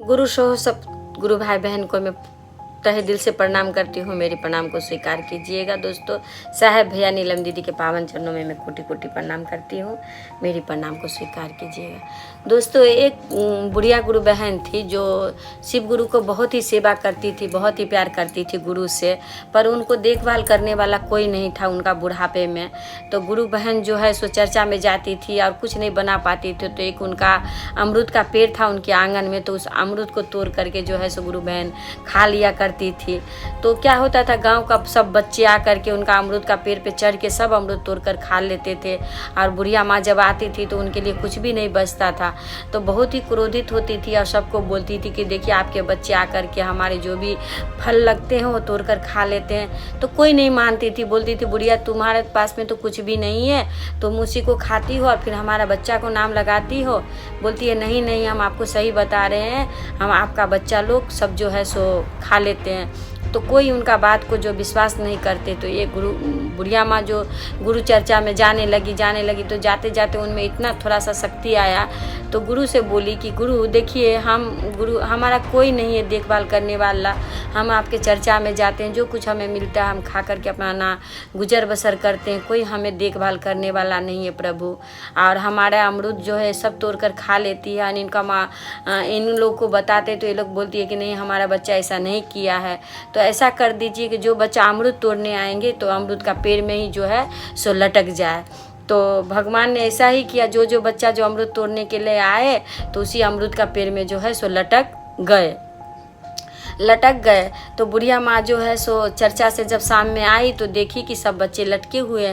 गुरु सहो सब गुरु भाई बहन को मैं तहे दिल से प्रणाम करती हूँ। मेरी प्रणाम को स्वीकार कीजिएगा दोस्तों। साहब भैया नीलम दीदी के पावन चरणों में मैं कोटि कोटि प्रणाम करती हूँ। मेरी प्रणाम को स्वीकार कीजिएगा दोस्तों। एक बुढ़िया गुरु बहन थी जो शिव गुरु को बहुत ही सेवा करती थी, बहुत ही प्यार करती थी गुरु से, पर उनको देखभाल करने वाला कोई नहीं था उनका बुढ़ापे में। तो गुरु बहन जो है सो चर्चा में जाती थी और कुछ नहीं बना पाती थी। तो एक उनका अमरूद का पेड़ था उनके आंगन में, तो उस अमरूद को तोड़ करके जो है सो गुरु बहन खा लिया करती थी। तो क्या होता था, गांव का सब बच्चे आ करके उनका अमरूद का पेड़ पे चढ़ के सब अमरूद तोड़कर खा लेते थे। और बुढ़िया माँ जब आती थी तो उनके लिए कुछ भी नहीं बचता था। तो बहुत ही क्रोधित होती थी और सबको बोलती थी कि देखिए आपके बच्चे आकर के हमारे जो भी फल लगते हैं वो तोड़कर खा लेते हैं। तो कोई नहीं मानती थी, बोलती थी बुढ़िया तुम्हारे पास में तो कुछ भी नहीं है, तुम उसी को खाती हो और फिर हमारा बच्चा को नाम लगाती हो। बोलती है नहीं नहीं, हम आपको सही बता रहे हैं, हम आपका बच्चा लोग सब जो है सो खा लेते हैं। तो कोई उनका बात को जो विश्वास नहीं करते। तो ये बुढ़िया माँ जो गुरु चर्चा में जाने लगी तो जाते जाते उनमें इतना थोड़ा सा शक्ति आया। तो गुरु से बोली कि गुरु देखिए गुरु हमारा कोई नहीं है देखभाल करने वाला, हम आपके चर्चा में जाते हैं, जो कुछ हमें मिलता है हम खा करके अपना ना गुजर बसर करते हैं, कोई हमें देखभाल करने वाला नहीं है प्रभु। और हमारा अमरूद जो है सब तोड़ कर खा लेती है। और इनका माँ इन लोग को बताते तो ये लोग बोलती है कि नहीं हमारा बच्चा ऐसा नहीं किया है। तो ऐसा कर दीजिए कि जो बच्चा अमरूद तोड़ने आएंगे तो अमरूद का पेड़ में ही जो है सो लटक जाए। तो भगवान ने ऐसा ही किया, जो बच्चा जो अमरूद तोड़ने के लिए आए तो उसी अमरूद का पेड़ में जो है सो लटक गए। तो बुढ़िया माँ जो है सो चर्चा से जब शाम में आई तो देखी कि सब बच्चे लटके हुए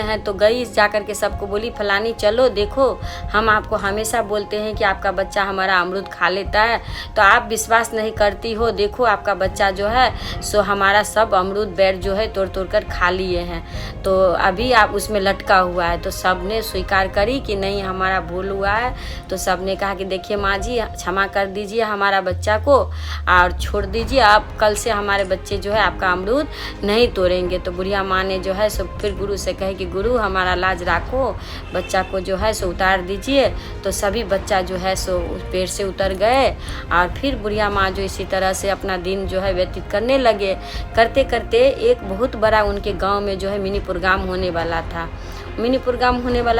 हैं। तो गई जाकर के सबको बोली फलानी चलो देखो, हम आपको हमेशा बोलते हैं कि आपका बच्चा हमारा अमरूद खा लेता है, तो आप विश्वास नहीं करती हो। देखो आपका बच्चा जो है सो हमारा सब अमरूद बैर जो है तोड़ कर खा लिए हैं, तो अभी आप उसमें लटका हुआ है। तो सब ने स्वीकार करी कि नहीं हमारा भूल हुआ है। तो सब ने कहा कि देखिए माँ जी क्षमा कर दीजिए हमारा बच्चा को और छोड़ दीजिए, आप कल से हमारे बच्चे जो है आपका अमरूद नहीं तोड़ेंगे। तो बुढ़िया माँ ने जो है सो फिर गुरु से कहे कि गुरु हमारा लाज राखो, बच्चा को जो है सो उतार दीजिए। तो सभी बच्चा जो है सो उस पेड़ से उतर गए। और फिर बुढ़िया माँ जो इसी तरह से अपना दिन जो है व्यतीत करने लगे। करते करते एक बहुत बड़ा उनके गाँव में जो है मिनी प्रोग्राम होने वाला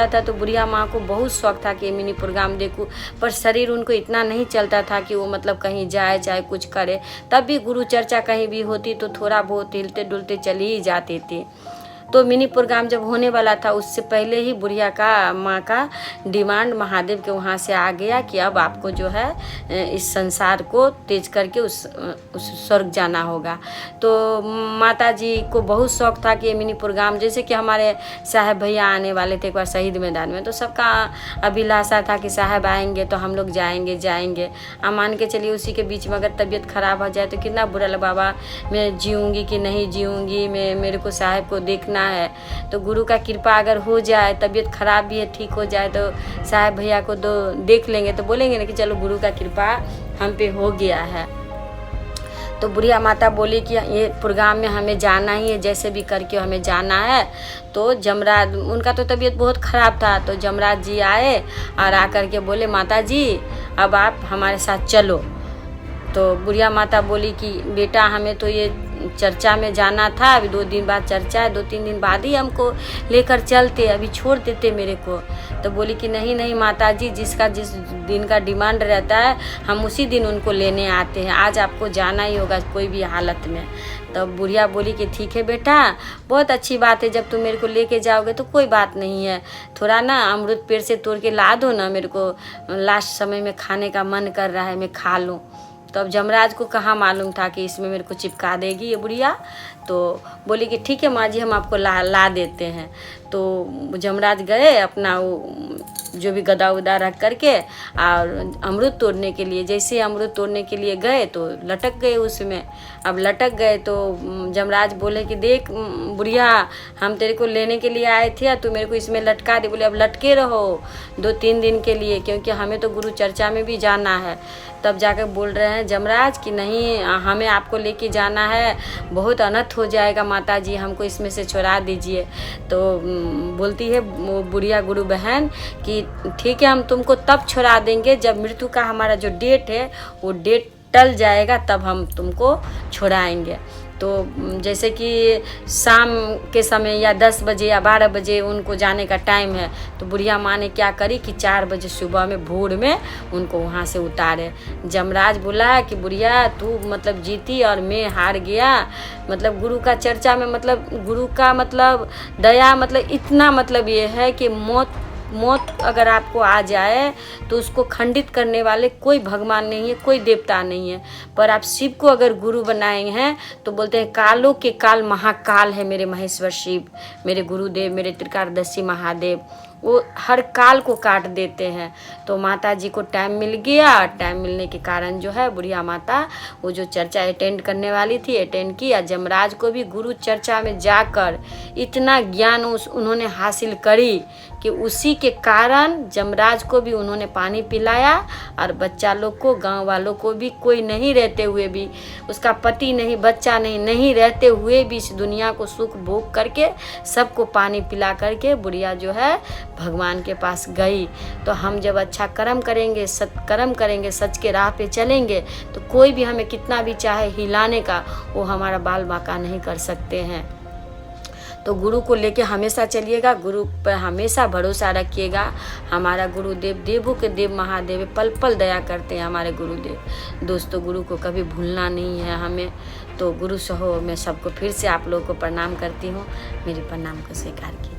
था। तो बुढ़िया माँ को बहुत शौक था कि मिनी प्रोग्राम देखूं, पर शरीर उनको इतना नहीं चलता था कि वो मतलब कहीं जाए चाहे कुछ करे। तब भी गुरु चर्चा कहीं भी होती तो थोड़ा बहुत हिलते डुलते चली ही जाती थी। तो मिनी प्रोग्राम जब होने वाला था उससे पहले ही बुढ़िया का माँ का डिमांड महादेव के वहाँ से आ गया कि अब आपको जो है इस संसार को तेज करके उस स्वर्ग जाना होगा। तो माता जी को बहुत शौक था कि ये मिनी प्रोग्राम, जैसे कि हमारे साहब भैया आने वाले थे एक बार शहीद मैदान में, तो सबका अभिलाषा था कि साहब आएंगे तो हम लोग जाएंगे। अब मान के चलिए उसी के बीच में अगर तबीयत खराब हो जाए तो कितना बुरा लगा, बाबा मैं जीऊँगी कि नहीं जीऊँगी, मेरे को साहब को देखना है। तो गुरु का कृपा अगर हो जाए, तबीयत खराब भी है ठीक हो जाए तो साहब भैया को तो देख लेंगे, तो बोलेंगे ना कि चलो गुरु का कृपा हम पे हो गया है। तो बुढ़िया माता बोली कि ये प्रोग्राम में हमें जाना ही है, जैसे भी करके हमें जाना है। तो जमराज, उनका तो तबीयत बहुत ख़राब था, तो जमराज जी आए और आकर के बोले माता जी अब आप हमारे साथ चलो। तो बुढ़िया माता बोली कि बेटा हमें तो ये चर्चा में जाना था, अभी 2 दिन बाद चर्चा है, 2-3 दिन बाद ही हमको लेकर चलते, अभी छोड़ देते मेरे को। तो बोली कि नहीं माता जी, जिसका जिस दिन का डिमांड रहता है हम उसी दिन उनको लेने आते हैं, आज आपको जाना ही होगा कोई भी हालत में। तो बुढ़िया बोली कि ठीक है बेटा, बहुत अच्छी बात है, जब तुम मेरे को लेके जाओगे तो कोई बात नहीं है, थोड़ा ना अमरूद पेड़ से तोड़ के ला दो ना, मेरे को लास्ट समय में खाने का मन कर रहा है, मैं खा लूँ। तो अब जमराज को कहाँ मालूम था कि इसमें मेरे को चिपका देगी ये बुढ़िया। तो बोली कि ठीक है माँ जी हम आपको ला देते हैं। तो जमराज गए अपना वो जो भी गदा उदा रख करके और अमरूद तोड़ने के लिए, जैसे अमरूद तोड़ने के लिए गए तो लटक गए उसमें। अब लटक गए तो जमराज बोले कि देख बुढ़िया हम तेरे को लेने के लिए आए थे, तू मेरे को इसमें लटका दे। बोले अब लटके रहो 2-3 दिन के लिए, क्योंकि हमें तो गुरु चर्चा में भी जाना है। तब जाकर बोल रहे हैं जमराज कि नहीं हमें आपको लेके जाना है, बहुत अनर्थ हो जाएगा माता जी, हमको इसमें से छुड़ा दीजिए। तो बोलती है वो बुढ़िया गुरु बहन कि ठीक है, हम तुमको तब छुड़ा देंगे जब मृत्यु का हमारा जो डेट है वो डेट टल जाएगा, तब हम तुमको छुड़ाएंगे। तो जैसे कि शाम के समय या 10 बजे या 12 बजे उनको जाने का टाइम है, तो बुढ़िया माँ ने क्या करी कि 4 बजे सुबह में भोर में उनको वहाँ से उतारे। जमराज बोला कि बुढ़िया तू मतलब जीती और मैं हार गया। मतलब गुरु का चर्चा में मतलब गुरु का मतलब दया मतलब इतना मतलब ये है कि मौत अगर आपको आ जाए तो उसको खंडित करने वाले कोई भगवान नहीं है, कोई देवता नहीं है। पर आप शिव को अगर गुरु बनाए हैं तो बोलते हैं कालों के काल महाकाल है मेरे महेश्वर शिव, मेरे गुरुदेव, मेरे त्रिकालदर्शी महादेव, वो हर काल को काट देते हैं। तो माता जी को टाइम मिल गया। टाइम मिलने के कारण जो है बुढ़िया माता वो जो चर्चा अटेंड करने वाली थी अटेंड किया। जमराज को भी गुरु चर्चा में जाकर इतना ज्ञान उन्होंने हासिल करी कि उसी के कारण जमराज को भी उन्होंने पानी पिलाया और बच्चा लोग को, गांव वालों को भी, कोई नहीं रहते हुए भी, उसका पति नहीं, बच्चा नहीं रहते हुए भी इस दुनिया को सुख भोग करके सबको पानी पिला करके बुढ़िया जो है भगवान के पास गई। तो हम जब अच्छा कर्म करेंगे, सत्कर्म करेंगे, सच के राह पे चलेंगे तो कोई भी हमें कितना भी चाहे हिलाने का वो हमारा बाल बांका नहीं कर सकते हैं। तो गुरु को लेके हमेशा चलिएगा, गुरु पर हमेशा भरोसा रखिएगा। हमारा गुरुदेव देवों के देव महादेव पल पल दया करते हैं हमारे गुरुदेव। दोस्तों गुरु को कभी भूलना नहीं है हमें। तो गुरु सहो मैं सबको फिर से आप लोगों को प्रणाम करती हूँ, मेरे प्रणाम को स्वीकार कीजिए।